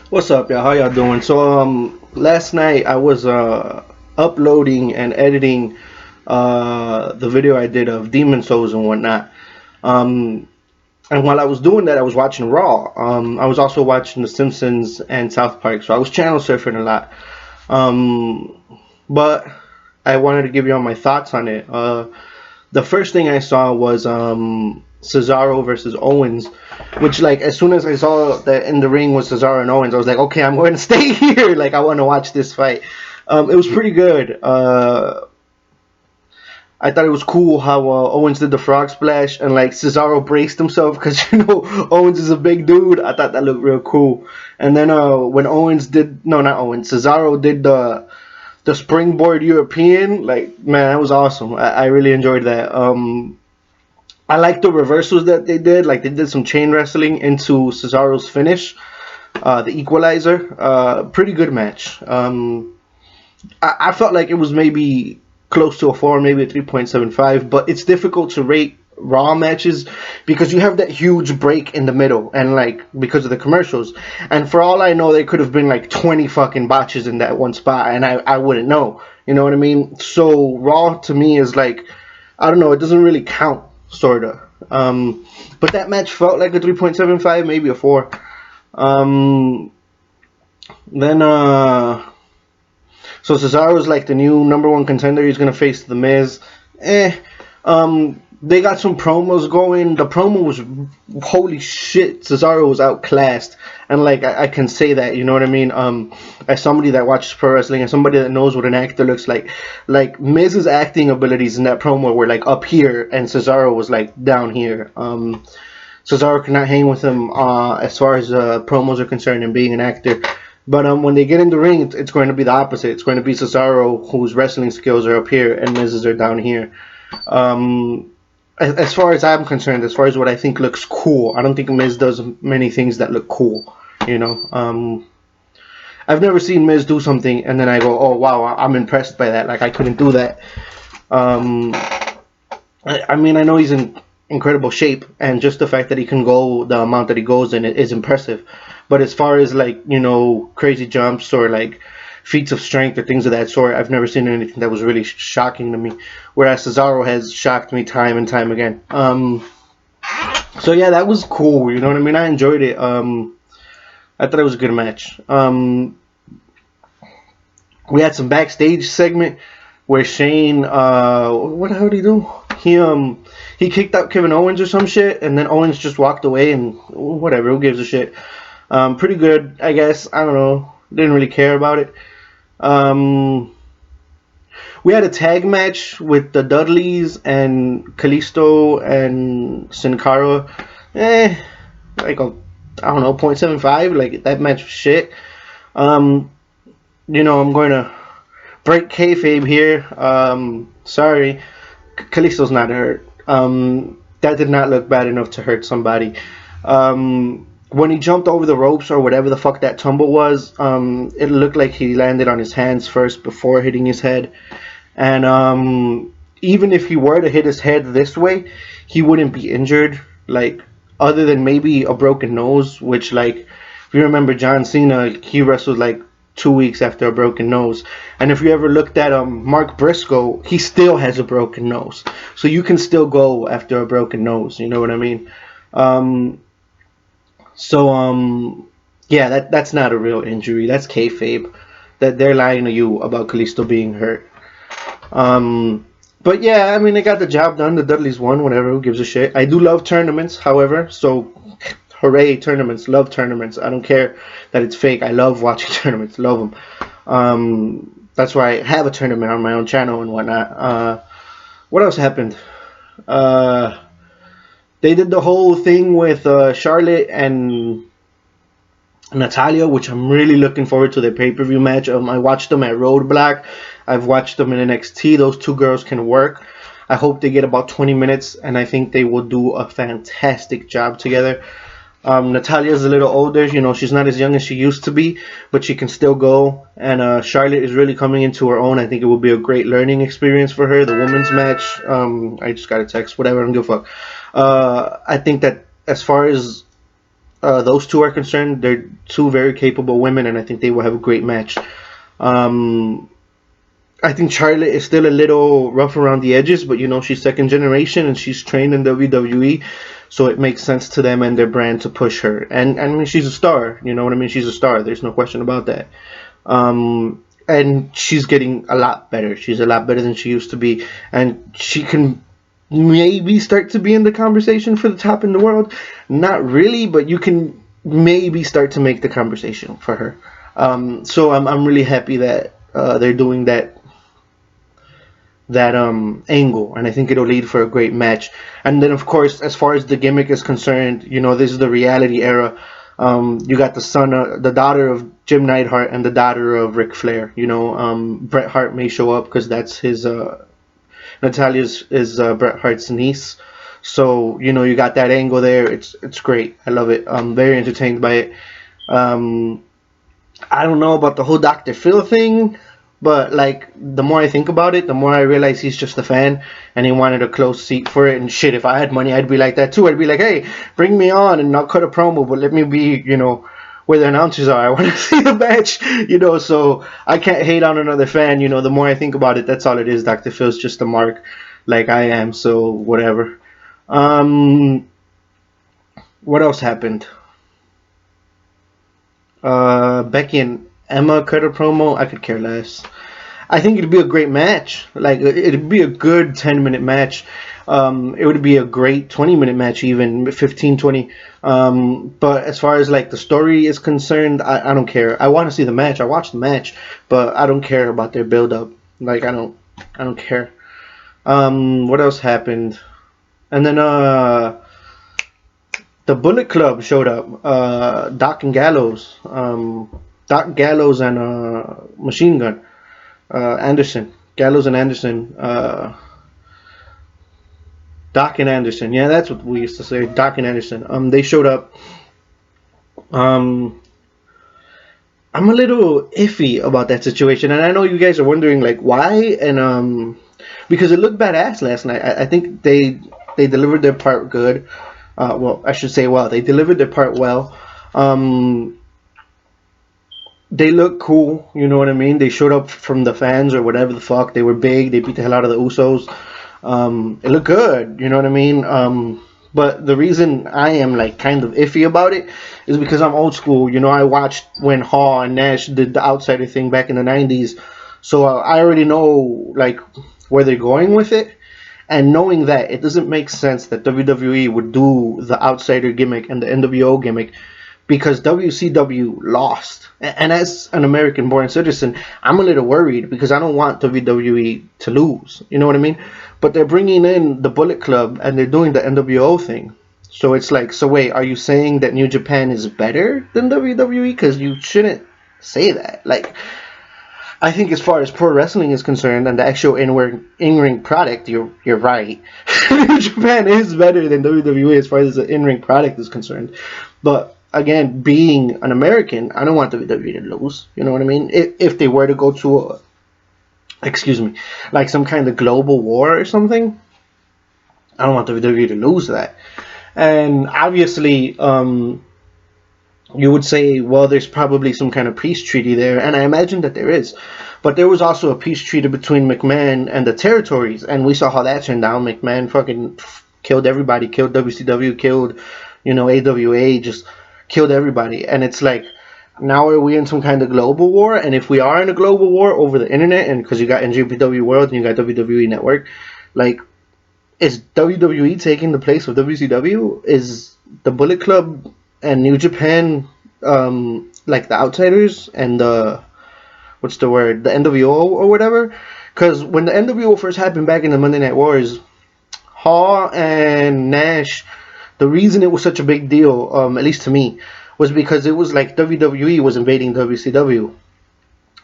What's up, y'all? How y'all doing? Last night I was uploading and editing the video I did of Demon Souls and whatnot. Um, and while I was doing that, I was watching Raw. I was also watching The Simpsons and South Park, so I was channel surfing a lot. Um, but I wanted to give you all my thoughts on it. The first thing I saw was Cesaro versus Owens, which, like, as soon as I saw that in the ring was Cesaro and Owens, I was like, okay, I'm going to stay here. Like, I want to watch this fight. It was pretty good. I thought it was cool how Owens did the frog splash and like Cesaro braced himself because Owens is a big dude. I thought that looked real cool. And then when Owens did no, not Owens, Cesaro did the springboard European. Like, man, that was awesome. I really enjoyed that. I like the reversals that they did. Like, they did some chain wrestling into Cesaro's finish, the Equalizer. Pretty good match. I felt like it was maybe close to a 4, maybe a 3.75, but it's difficult to rate Raw matches because you have that huge break in the middle, and like because of the commercials. And for all I know, there could have been like 20 fucking botches in that one spot, and I wouldn't know. You know what I mean? So Raw to me is like, I don't know, it doesn't really count, sorta. But that match felt like a 3.75, maybe a 4. Um, then so Cesaro's like the new number one contender. He's gonna face The Miz. They got some promos going. The promo was holy shit. Cesaro was outclassed, and like I can say that, you know what I mean. As somebody that watches pro wrestling and somebody that knows what an actor looks like Miz's acting abilities in that promo were like up here, and Cesaro was like down here. Cesaro cannot hang with him as far as promos are concerned and being an actor. But when they get in the ring, it's going to be the opposite. It's going to be Cesaro, whose wrestling skills are up here, and Miz's are down here. Um, as far as I'm concerned, as far as what I think looks cool, I don't think Miz does many things that look cool. You know, I've never seen Miz do something and then I go, oh wow, I'm impressed by that. Like, I couldn't do that. Um, I mean, I know he's in incredible shape, and just the fact that he can go the amount that he goes in is impressive. But as far as like, crazy jumps or like feats of strength or things of that sort, I've never seen anything that was really shocking to me. Whereas Cesaro has shocked me time and time again. So yeah, that was cool. You know what I mean? I enjoyed it. I thought it was a good match. We had some backstage segment where Shane, what the hell did he do? He kicked out Kevin Owens or some shit, and then Owens just walked away, and whatever, who gives a shit? Pretty good, I guess. I don't know. Didn't really care about it. Um, we had a tag match with the Dudleys and Kalisto and Sin Cara. Like a, I don't know, 0.75. Like, that match was shit. Um, I'm going to break kayfabe here. Sorry, Kalisto's not hurt. That did not look bad enough to hurt somebody. When he jumped over the ropes or whatever the fuck that tumble was, it looked like he landed on his hands first before hitting his head. And even if he were to hit his head this way, he wouldn't be injured. Like, other than maybe a broken nose, which, like, if you remember John Cena, he wrestled like 2 weeks after a broken nose. And if you ever looked at Mark Briscoe, he still has a broken nose. So you can still go after a broken nose. You know what I mean? Um, yeah, that's not a real injury. That's kayfabe. That they're lying to you about Kalisto being hurt. But yeah, I mean, they got the job done. The Dudleys won. Whatever. Who gives a shit? I do love tournaments, however. So hooray, tournaments. Love tournaments. I don't care that it's fake. I love watching tournaments. Love them. That's why I have a tournament on my own channel and whatnot. What else happened? They did the whole thing with Charlotte and Natalia, which I'm really looking forward to their pay-per-view match. I watched them at Roadblock. I've watched them in NXT. Those two girls can work. I hope they get about 20 minutes, and I think they will do a fantastic job together. Natalia's a little older. She's not as young as she used to be, but she can still go. And Charlotte is really coming into her own. I think it will be a great learning experience for her. The women's match, I just got a text. Whatever, I don't give a fuck. I think that as far as those two are concerned, they're two very capable women, and I think they will have a great match. Um, I think Charlotte is still a little rough around the edges, but she's second generation and she's trained in WWE, so it makes sense to them and their brand to push her. And I mean, she's a star. You know what I mean? She's a star. There's no question about that. And she's getting a lot better. She's a lot better than she used to be, and she can maybe start to be in the conversation for the top in the world. Not really, but you can maybe start to make the conversation for her. So I'm really happy that they're doing that angle, and I think it'll lead for a great match. And then, of course, as far as the gimmick is concerned, this is the reality era. You got the daughter of Jim Neidhart and the daughter of Ric Flair. Bret Hart may show up because that's his Natalia's is Bret Hart's niece. So you got that angle there. It's great. I love it. I'm very entertained by it. I don't know about the whole Dr. Phil thing. But like, the more I think about it, the more I realize he's just a fan, and he wanted a close seat for it. And shit, if I had money, I'd be like that too. I'd be like, hey, bring me on, and I'll cut a promo, but let me be, where the announcers are. I want to see the match, So I can't hate on another fan. The more I think about it, that's all it is. Dr. Phil's just a mark, like I am. So whatever. What else happened? Becky and Emma cut a promo. I could care less. I think it'd be a great match. Like, it'd be a good 10-minute match. It would be a great 20-minute match, even 15, 20. But as far as like the story is concerned, I don't care. I want to see the match. I watched the match, but I don't care about their build up. Like, I don't care. What else happened? And then the Bullet Club showed up. Doc and Gallows. Doc Gallows and Machine Gun. Anderson. Gallows and Anderson. Doc and Anderson. Yeah, that's what we used to say. Doc and Anderson. They showed up. I'm a little iffy about that situation, and I know you guys are wondering like why, and because it looked badass last night. I think they delivered their part good. Well, I should say, they delivered their part well. They look cool, you know what I mean? They showed up from the fans or whatever the fuck. They were big. They beat the hell out of the Usos. It looked good, you know what I mean? But the reason I am like kind of iffy about it is because I'm old school. I watched when Hall and Nash did the outsider thing back in the 90s. So I already know like where they're going with it. And knowing that, it doesn't make sense that WWE would do the outsider gimmick and the NWO gimmick because WCW lost. And as an American-born citizen, I'm a little worried because I don't want WWE to lose. You know what I mean? But they're bringing in the Bullet Club and they're doing the NWO thing. So it's like, so wait, are you saying that New Japan is better than WWE? Because you shouldn't say that. Like, I think as far as pro wrestling is concerned and the actual in-ring product, you're right. New Japan is better than WWE as far as the in-ring product is concerned. But again, being an American, I don't want WWE to lose. You know what I mean? If they were to go to like some kind of global war or something, I don't want WWE to lose that. And obviously, you would say, well, there's probably some kind of peace treaty there, and I imagine that there is. But there was also a peace treaty between McMahon and the territories, and we saw how that turned down. McMahon fucking killed everybody, killed WCW, killed, AWA, just killed everybody. And it's like, now are we in some kind of global war? And if we are in a global war over the internet, and because you got NJPW World and you got WWE Network, like, is WWE taking the place of WCW? Is the Bullet Club and New Japan like the outsiders and the the NWO or whatever? Because when the NWO first happened back in the Monday Night Wars, Hall and Nash, the reason it was such a big deal, at least to me, was because it was like WWE was invading WCW.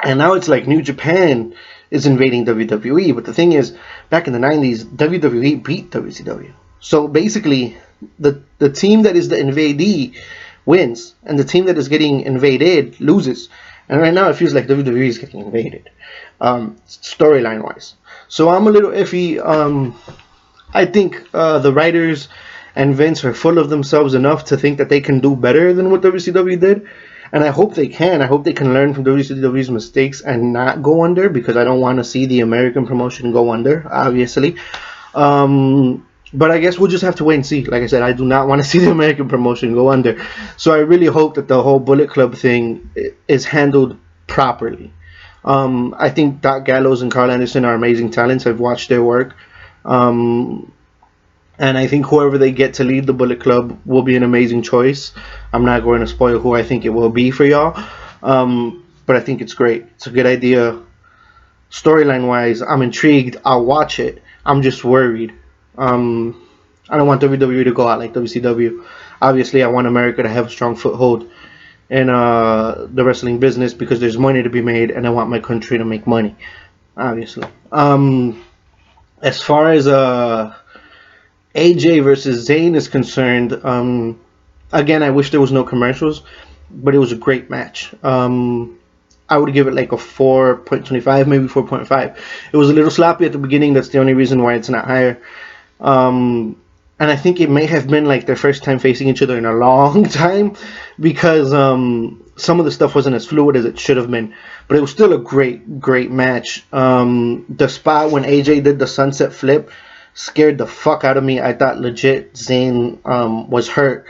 And now it's like New Japan is invading WWE. But the thing is, back in the 90s, WWE beat WCW. So basically, the team that is the invadee wins, and the team that is getting invaded loses. And right now, it feels like WWE is getting invaded, storyline-wise. So I'm a little iffy. I think the writers and Vince are full of themselves enough to think that they can do better than what WCW did. And I hope they can. I hope they can learn from WCW's mistakes and not go under, because I don't want to see the American promotion go under, obviously. But I guess we'll just have to wait and see. Like I said, I do not want to see the American promotion go under. So I really hope that the whole Bullet Club thing is handled properly. I think Doc Gallows and Carl Anderson are amazing talents. I've watched their work. Um, and I think whoever they get to lead the Bullet Club will be an amazing choice. I'm not going to spoil who I think it will be for y'all. But I think it's great. It's a good idea. Storyline wise, I'm intrigued. I'll watch it. I'm just worried. I don't want WWE to go out like WCW. Obviously, I want America to have a strong foothold in the wrestling business, because there's money to be made, and I want my country to make money. Obviously. As far as AJ versus Zayn is concerned, again, I wish there was no commercials, but it was a great match. I would give it like a 4.25, maybe 4.5. It was a little sloppy at the beginning. That's the only reason why it's not higher. And I think it may have been like their first time facing each other in a long time, because some of the stuff wasn't as fluid as it should have been. But it was still a great match. The spot when AJ did the sunset flip scared the fuck out of me. I thought legit Zayn was hurt.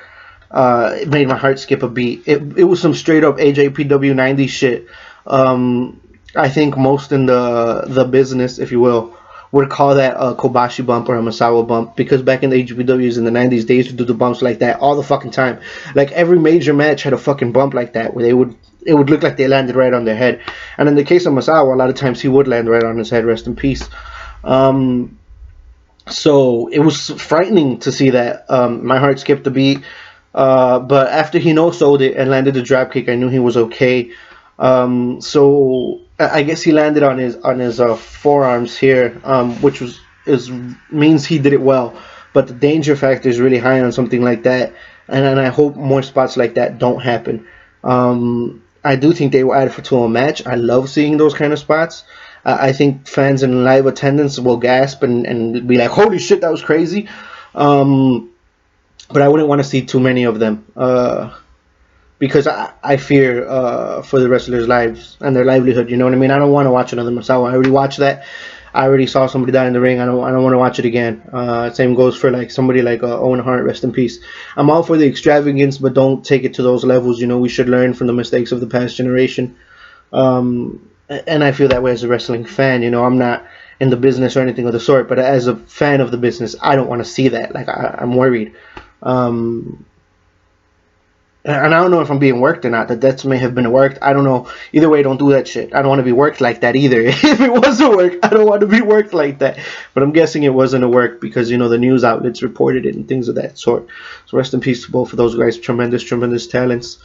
It made my heart skip a beat. It was some straight up AJPW 90 shit. I think most in the business, if you will, would call that a Kobashi bump or a Masawa bump, because back in the AJPWs in the 90s, they used to do the bumps like that all the fucking time. Like every major match had a fucking bump like that, where it would look like they landed right on their head. And in the case of Masawa, a lot of times he would land right on his head. Rest in peace. So it was frightening to see that. My heart skipped a beat. But after he no-sold it and landed the dropkick, I knew he was okay. So I guess he landed on his forearms here, which means he did it well. But the danger factor is really high on something like that, and I hope more spots like that don't happen. I do think they will add it to a match. I love seeing those kind of spots. I think fans in live attendance will gasp and be like, "Holy shit, that was crazy!" But I wouldn't want to see too many of them. Because I fear for the wrestlers' lives and their livelihood. You know what I mean? I don't want to watch another Masawa. I already watched that. I already saw somebody die in the ring. I don't want to watch it again. Same goes for like somebody like Owen Hart. Rest in peace. I'm all for the extravagance, but don't take it to those levels. You know, we should learn from the mistakes of the past generation. And I feel that way as a wrestling fan. You know, I'm not in the business or anything of the sort, but as a fan of the business, I don't want to see that. Like I'm worried. And I don't know if I'm being worked or not. That may have been worked. I don't know. Either way, don't do that shit. I don't want to be worked like that either. If it was a work, I don't want to be worked like that. But I'm guessing it wasn't a work because, you know, the news outlets reported it and things of that sort. So rest in peace to both of those guys. Tremendous talents.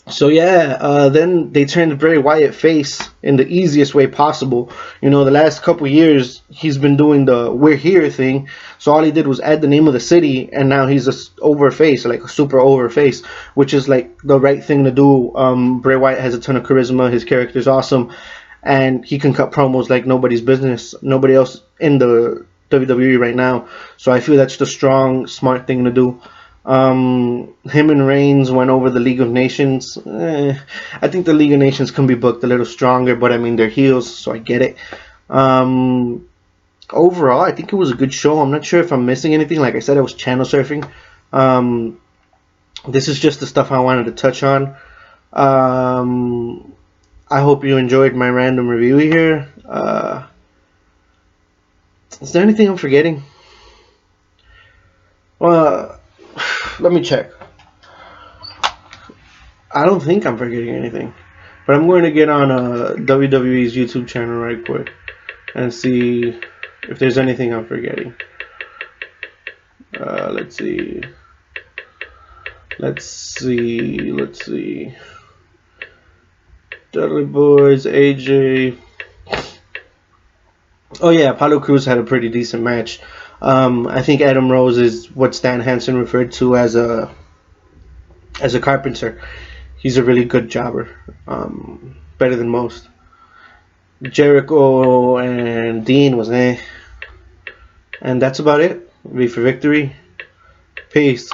So yeah, then they turned Bray Wyatt face in the easiest way possible. You know, the last couple years he's been doing the "we're here" thing. So all he did was add the name of the city, and now he's a over face, like a super over face, which is like the right thing to do. Bray Wyatt has a ton of charisma. His character's awesome, and he can cut promos like nobody's business. Nobody else in the WWE right now. So I feel that's the strong, smart thing to do. Him and Reigns went over the League of Nations. I think the League of Nations can be booked a little stronger, but I mean they're heels, so I get it. Overall, I think it was a good show. I'm not sure if I'm missing anything. Like I said, I was channel surfing. This is just the stuff I wanted to touch on. I hope you enjoyed my random review here. Is there anything I'm forgetting? Let me check. I don't think I'm forgetting anything. But I'm going to get on WWE's YouTube channel right quick and see if there's anything I'm forgetting. Let's see. Dudley Boys, AJ. Oh yeah, Apollo Crews had a pretty decent match. I think Adam Rose is what Stan Hansen referred to as a carpenter. He's a really good jobber, better than most. Jericho and Dean was and that's about it. V for victory. Peace.